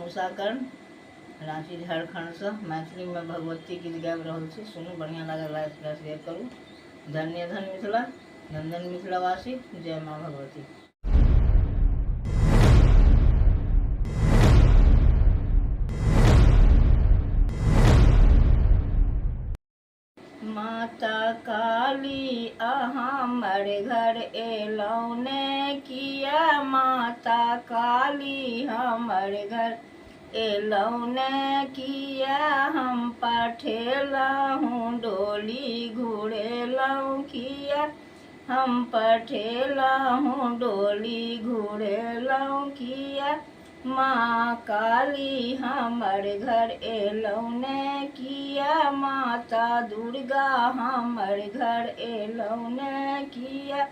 उषा कर्ण रांची झारखंड से मैथिली में भगवती गीत गाबि रहल छी। सुनू, बढ़िया लागल लाइक शेयर करू। धन्य धन मिथिला, नंदन मिथिलावासी। जय माँ भगवती। माता काली हमर घर एलौं ने किया, माता काली हमर घर एलौं ने किया, हम पठेलहुँ डोली घुरेलहुँ किया, हम पठेलहुँ डोली घुरेलहुँ किया, माँ काली हमर घर एलौं ने किया, माता दुर्गा हमर घर एलौं ने किया,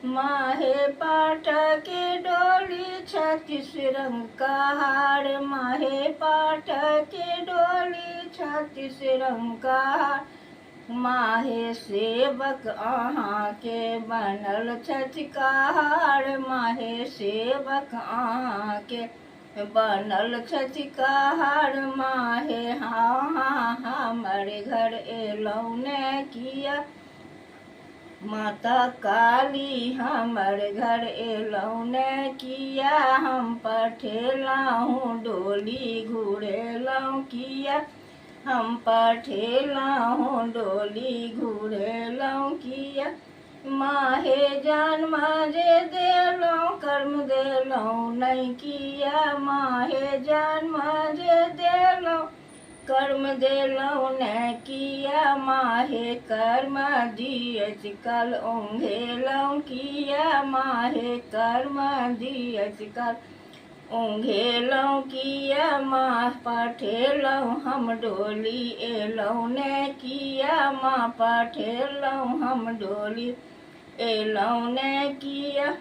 माहे पाटक के डोली 36 रंग का हार, माहे पाटक के डोली 36 रंग का हार, माहे सेवक अहाँ के बनल छथि कहार, माहे सेवक अहाँ के बनल छथि कहार, माहे हमर घर एलौं ने किया, माता काली हमर घर एलौं ने किया, हम पठेलहुँ डोली घुरेलहुँ किया, हम पठेलहुँ डोली घुरेलहुँ किया, माहे जन्म जे देलहुँ कर्म देलहुँ नहीं किया, माहे जन्म जे देलहुँ कर्म देलहुँ ने किया, माहे कर्म दियछि कल ओंघेलहुँ किया, माहे कर्म दियछि कल ओंघेलहुँ किया, माँ पठेलहुँ हम डोली एलौं ने किया, माँ पठेलहुँ हम डोली एलौं ने किया,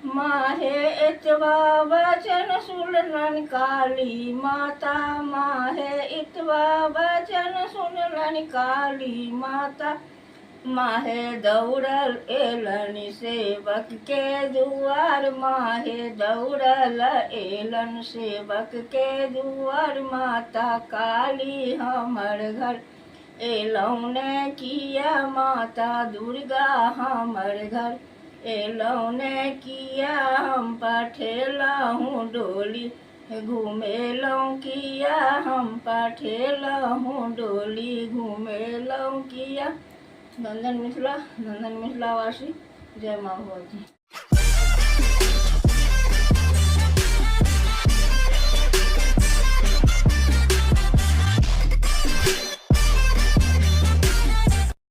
माहे इतवा वचन सुनलन काली माता, माहे इतवा वचन सुनलन काली माता, माहे दौड़ल एलन सेवक के दुआर, माहे दौड़ल एलन सेवक के दुआर, माता काली हमर घर एलौं ने किया, माता दुर्गा हमर घर एलौं ने किया, हम पठेलहुँ डोली घुमेलहुँ किया, हम पठेलहुँ डोली घुमेलहुँ किया। नंदन मिथिला, नंदन मिथिलावासी। जय माँ भगवती।